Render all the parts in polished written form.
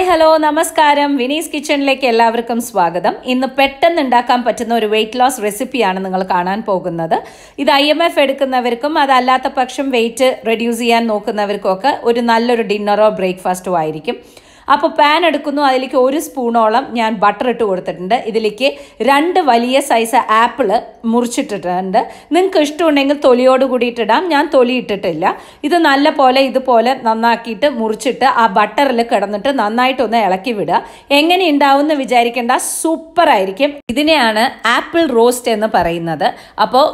Hello നമസ്കാരം വിനീസ് കിച്ചണിലേക്ക് എല്ലാവർക്കും സ്വാഗതം. ഇന്ന് പെട്ടെന്ന് ഉണ്ടാക്കാൻ പറ്റുന്ന ഒരു വെയിറ്റ് ലോസ് റെസിപ്പിയാണ് നിങ്ങൾ കാണാൻ പോകുന്നത്. ഇത് IMF എടുക്കുന്നവർക്കും അതല്ലാത്ത പക്ഷം വെയിറ്റ് റെഡ്യൂസ് ചെയ്യാൻ നോക്കുന്നവർക്കും ഒക്കെ ഒരു നല്ലൊരു ഡിന്നറോ ബ്രേക്ക്ഫാസ്റ്റോ ആയിരിക്കും. അപ്പോൾ പാൻ എടുക്കുന്നു, അതിലേക്ക് 1 സ്പൂണോളം ഞാൻ ബട്ടർ ഇട്ട് കൊടുത്തിട്ടുണ്ട്. ഇതിലേക്ക് 2 വലിയ സൈസ് ആപ്പിൾ മുറിച്ചിട്ടിട്ടുണ്ട്. നിങ്ങൾക്ക് ഇഷ്ടമുണ്ടെങ്കിൽ തൊലിയോട് കൂടിയിട്ടിടാം, ഞാൻ തൊലി ഇട്ടിട്ടില്ല. ഇത് നല്ല പോലെ ഇതുപോലെ നന്നാക്കിയിട്ട് മുറിച്ചിട്ട് ആ ബട്ടറിൽ കിടന്നിട്ട് നന്നായിട്ടൊന്ന് ഇളക്കി വിടുക. എങ്ങനെ ഉണ്ടാവും എന്ന് വിചാരിക്കേണ്ട, സൂപ്പർ ആയിരിക്കും. ഇതിനെയാണ് ആപ്പിൾ റോസ്റ്റ് എന്ന് പറയുന്നത്. അപ്പോൾ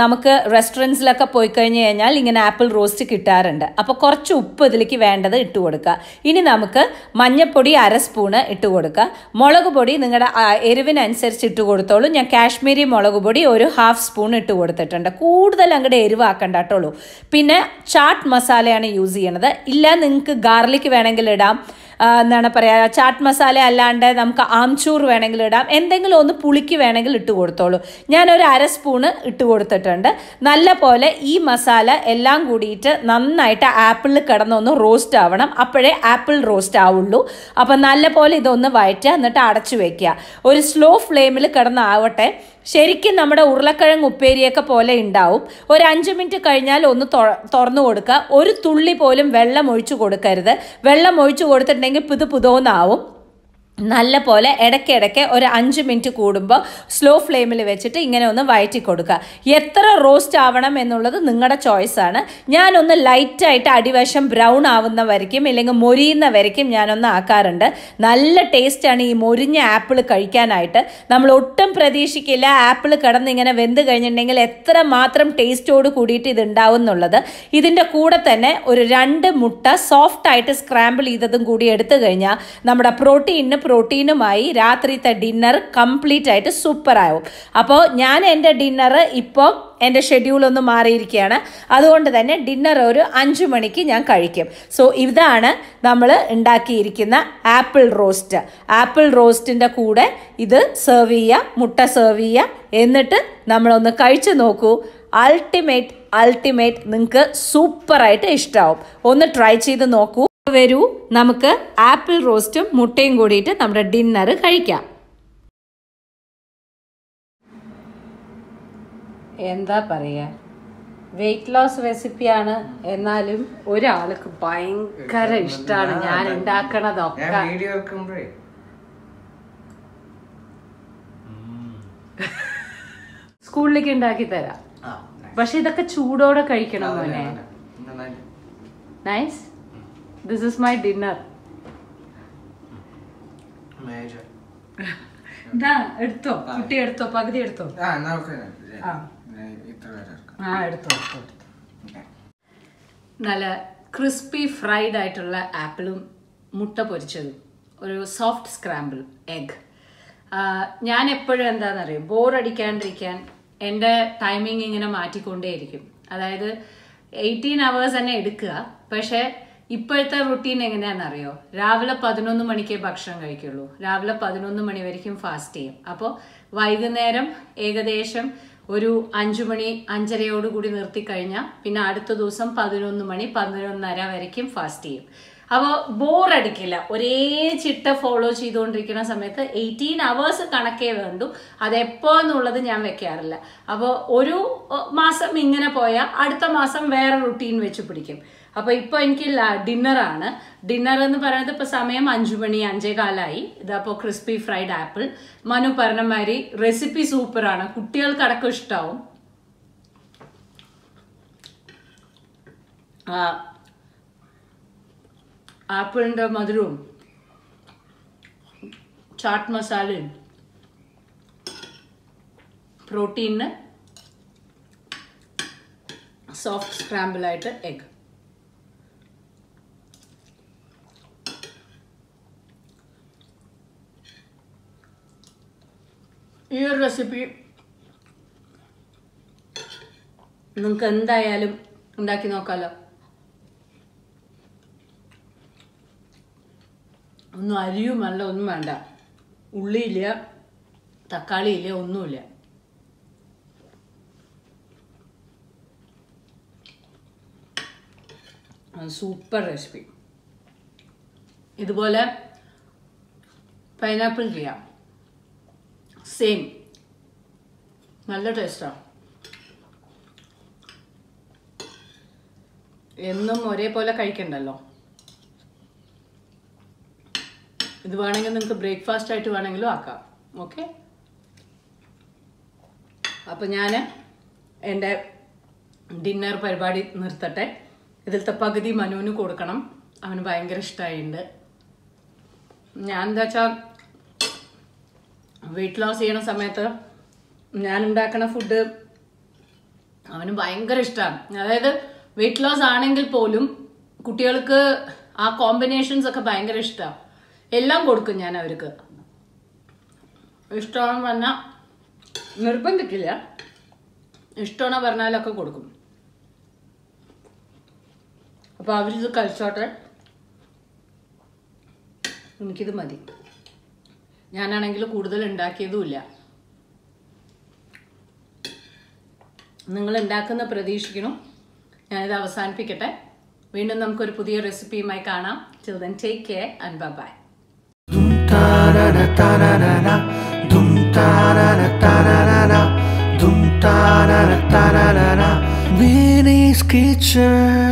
നമുക്ക് റെസ്റ്റോറൻറ്റ്സിലൊക്കെ പോയി കഴിഞ്ഞ് കഴിഞ്ഞാൽ ഇങ്ങനെ ആപ്പിൾ റോസ്റ്റ് കിട്ടാറുണ്ട്. അപ്പോൾ കുറച്ച് ഉപ്പ് ഇതിലേക്ക് വേണ്ടത് ഇട്ട് കൊടുക്കുക. ഇനി നമുക്ക് മഞ്ഞപ്പൊടി 1/2 സ്പൂണ് ഇട്ട് കൊടുക്കുക. മുളക് പൊടി നിങ്ങളുടെ എരിവിനനുസരിച്ച് ഇട്ട് കൊടുത്തോളൂ. ഞാൻ കാശ്മീരി മുളക് പൊടി ഒരു 1/2 സ്പൂൺ ഇട്ട് കൊടുത്തിട്ടുണ്ട്. കൂടുതൽ അങ്ങോട്ട് എരിവാക്കണ്ട കേട്ടോളൂ. പിന്നെ ചാട്ട് മസാലയാണ് യൂസ് ചെയ്യണത്. ഇല്ല നിങ്ങൾക്ക് ഗാർലിക് വേണമെങ്കിൽ ഇടാം, എന്താണ് പറയുക, ചാട്ട് മസാല അല്ലാണ്ട് നമുക്ക് ആംചൂർ വേണമെങ്കിൽ ഇടാം, എന്തെങ്കിലും ഒന്ന് പുളിക്ക് വേണമെങ്കിൽ ഇട്ട് കൊടുത്തോളൂ. ഞാനൊരു 1/2 സ്പൂണ് ഇട്ട് കൊടുത്തിട്ടുണ്ട്. നല്ല പോലെ ഈ മസാല എല്ലാം കൂടിയിട്ട് നന്നായിട്ട് ആപ്പിളിൽ കിടന്നൊന്ന് റോസ്റ്റ് ആവണം. അപ്പോഴേ ആപ്പിൾ റോസ്റ്റ് ആവുള്ളൂ. അപ്പം നല്ല പോലെ ഇതൊന്ന് വഴറ്റുക, എന്നിട്ട് അടച്ചു വെക്കുക. ഒരു സ്ലോ ഫ്ലെയിമിൽ കിടന്നാവട്ടെ. ശരിക്കും നമ്മുടെ ഉരുളക്കിഴങ്ങ് ഉപ്പേരിയൊക്കെ പോലെ ഉണ്ടാവും. ഒരു 5 മിനിറ്റ് കഴിഞ്ഞാൽ ഒന്ന് തുറന്നു കൊടുക്കുക. ഒരു തുള്ളി പോലും വെള്ളം ഒഴിച്ചു കൊടുക്കരുത്. വെള്ളം ഒഴിച്ചു കൊടുത്തിട്ടുണ്ടെങ്കിൽ പുതോന്നാവും. നല്ല പോലെ ഇടയ്ക്കിടയ്ക്ക് ഒരു 5 മിനിറ്റ് കൂടുമ്പോൾ സ്ലോ ഫ്ലെയിമിൽ വെച്ചിട്ട് ഇങ്ങനെ ഒന്ന് വഴറ്റി കൊടുക്കുക. എത്ര റോസ്റ്റ് ആവണം എന്നുള്ളത് നിങ്ങളുടെ ചോയ്സാണ്. ഞാനൊന്ന് ലൈറ്റായിട്ട് അടിവശം ബ്രൗൺ ആവുന്ന വരയ്ക്കും ഇല്ലെങ്കിൽ മൊരിയുന്ന വരയ്ക്കും ഞാനൊന്ന് ആക്കാറുണ്ട്. നല്ല ടേസ്റ്റാണ് ഈ മൊരിഞ്ഞ ആപ്പിൾ കഴിക്കാനായിട്ട്. നമ്മൾ ഒട്ടും പ്രതീക്ഷിക്കില്ല ആപ്പിൾ കിടന്ന് ഇങ്ങനെ വെന്ത് കഴിഞ്ഞിട്ടുണ്ടെങ്കിൽ എത്ര മാത്രം ടേസ്റ്റോട് കൂടിയിട്ട് ഇത് ഉണ്ടാവും എന്നുള്ളത്. ഇതിൻ്റെ കൂടെ തന്നെ ഒരു 2 മുട്ട സോഫ്റ്റായിട്ട് സ്ക്രാമ്പിൾ ചെയ്തതും കൂടി എടുത്തു കഴിഞ്ഞാൽ നമ്മുടെ പ്രോട്ടീനുമായി രാത്രിത്തെ ഡിന്നർ കംപ്ലീറ്റ് ആയിട്ട് സൂപ്പർ ആവും. അപ്പോൾ ഞാൻ എൻ്റെ ഡിന്നർ ഇപ്പോൾ എൻ്റെ ഷെഡ്യൂളൊന്ന് മാറിയിരിക്കുകയാണ്. അതുകൊണ്ട് തന്നെ ഡിന്നർ ഒരു 5 മണിക്ക് ഞാൻ കഴിക്കും. സോ ഇതാണ് നമ്മൾ ഉണ്ടാക്കിയിരിക്കുന്ന ആപ്പിൾ റോസ്റ്റ്. ആപ്പിൾ റോസ്റ്റിൻ്റെ കൂടെ ഇത് സെർവ് ചെയ്യുക, മുട്ട സെർവ് ചെയ്യുക, എന്നിട്ട് നമ്മളൊന്ന് കഴിച്ചു നോക്കൂ. അൾട്ടിമേറ്റ് നിങ്ങൾക്ക് സൂപ്പറായിട്ട് ഇഷ്ടമാവും. ഒന്ന് ട്രൈ ചെയ്ത് നോക്കൂ. വരൂ, നമുക്ക് ആപ്പിൾ റോസ്റ്റും മുട്ടയും കൂടിയിട്ട് നമ്മുടെ ഡിന്നർ കഴിക്കാം. എന്താ പറയുക, വെയിറ്റ് ലോസ് റെസിപ്പിയാണ്, എന്നാലും ഒരാൾക്ക് ഭയങ്കര ഇഷ്ടമാണ് ഞാൻ ഉണ്ടാക്കണതൊക്കെ. സ്കൂളിലേക്ക് ഉണ്ടാക്കി തരാം, പക്ഷെ ഇതൊക്കെ ചൂടോടെ കഴിക്കണം മോനെ. Nice. This is my dinner. എടുത്തോ കുട്ടി, എടുത്തോ, പകുതി എടുത്തോ. എടുത്തോ. നല്ല ക്രിസ്പി ഫ്രൈഡ് ആയിട്ടുള്ള ആപ്പിളും മുട്ട പൊരിച്ചതും ഒരു സോഫ്റ്റ് സ്ക്രാമ്പിൾ എഗ്. ഞാൻ എപ്പോഴും എന്താണെന്നറിയോ, ബോറടിക്കാണ്ടിരിക്കാൻ എൻ്റെ ടൈമിങ് ഇങ്ങനെ മാറ്റിക്കൊണ്ടേയിരിക്കും. അതായത് 18 hours തന്നെ എടുക്കുക. പക്ഷേ ഇപ്പോഴത്തെ റുട്ടീൻ എങ്ങനെയാണെന്നറിയോ, രാവിലെ 11 മണിക്കേ ഭക്ഷണം കഴിക്കുള്ളൂ. രാവിലെ 11 മണി വരയ്ക്കും ഫാസ്റ്റ് ചെയ്യും. അപ്പോൾ വൈകുന്നേരം ഏകദേശം ഒരു 5 മണി 5:30 കൂടി നിർത്തിക്കഴിഞ്ഞാൽ പിന്നെ അടുത്ത ദിവസം 11 മണി 11:30 വരയ്ക്കും ഫാസ്റ്റ് ചെയ്യും. അപ്പോൾ ബോറടിക്കില്ല. ഒരേ ചിട്ട ഫോളോ ചെയ്തുകൊണ്ടിരിക്കുന്ന സമയത്ത് 18 hours കണക്കേ വേണ്ടു. അതെപ്പോ എന്നുള്ളത് ഞാൻ വെക്കാറില്ല. അപ്പോൾ ഒരു മാസം ഇങ്ങനെ പോയാൽ അടുത്ത മാസം വേറെ റുട്ടീൻ വെച്ച് പിടിക്കും. അപ്പോൾ ഇപ്പോൾ എനിക്ക് ഡിന്നറാണ്. ഡിന്നർ എന്ന് പറയുന്നത് ഇപ്പോൾ സമയം 5 മണി 5:15. ഇതപ്പോൾ ക്രിസ്പി ഫ്രൈഡ് ആപ്പിൾ. മനു പറഞ്ഞ മാതിരി റെസിപ്പി സൂപ്പറാണ്, കുട്ടികൾക്കടക്കം ഇഷ്ടാവും. ആപ്പിളിൻ്റെ മധുരവും ചാട്ട് മസാലയും പ്രോട്ടീനിന് സോഫ്റ്റ് സ്ക്രാമ്പിളായിട്ട് എഗ്. ഈ ഒരു റെസിപ്പി നിങ്ങൾക്ക് എന്തായാലും ഉണ്ടാക്കി നോക്കാമല്ലോ. ഒന്നും അരിയുമല്ല, ഒന്നും വേണ്ട, ഉള്ളിയില്ല, തക്കാളിയില്ല, ഒന്നുമില്ല. Super recipe. ഇതുപോലെ പൈനാപ്പിൾ ചെയ്യാം. സെയിം, നല്ല ടേസ്റ്റാണ്. എന്നും ഒരേപോലെ കഴിക്കണ്ടല്ലോ. ഇത് വേണമെങ്കിൽ നിങ്ങൾക്ക് ബ്രേക്ക്ഫാസ്റ്റ് ആയിട്ട് വേണമെങ്കിലും ആക്കാം. ഓക്കെ, അപ്പം ഞാൻ എൻ്റെ ഡിന്നർ പരിപാടി നിർത്തട്ടെ. ഇതിലത്തെ പകുതി മനുവിന് കൊടുക്കണം, അവന് ഭയങ്കര ഇഷ്ടമായിട്ടുണ്ട്. ഞാൻ എന്താ വെച്ചാൽ വെയിറ്റ് ലോസ് ചെയ്യണ സമയത്ത് ഞാൻ ഉണ്ടാക്കണ ഫുഡ് അവന് ഭയങ്കര ഇഷ്ടമാണ്. അതായത് വെയിറ്റ് ലോസ് ആണെങ്കിൽ പോലും കുട്ടികൾക്ക് ആ കോമ്പിനേഷൻസ് ഒക്കെ ഭയങ്കര ഇഷ്ടമാണ്. എല്ലാം കൊടുക്കും ഞാൻ അവർക്ക്. ഇഷ്ടമാണെന്ന് പറഞ്ഞാൽ നിർബന്ധിക്കില്ല, ഇഷ്ടമാണോ പറഞ്ഞാലൊക്കെ കൊടുക്കും. അപ്പോൾ അവരിത് കഴിച്ചോട്ടെ, എനിക്കിത് മതി. ഞാനാണെങ്കിൽ കൂടുതൽ ഉണ്ടാക്കിയതുമില്ല. നിങ്ങൾ ഉണ്ടാക്കുന്ന പ്രതീക്ഷിക്കണം. ഞാനിത് അവസാനിപ്പിക്കട്ടെ. വീണ്ടും നമുക്കൊരു പുതിയ റെസിപ്പിയുമായി കാണാം. Till then, take care and bye-bye. Vinny's Kitchen.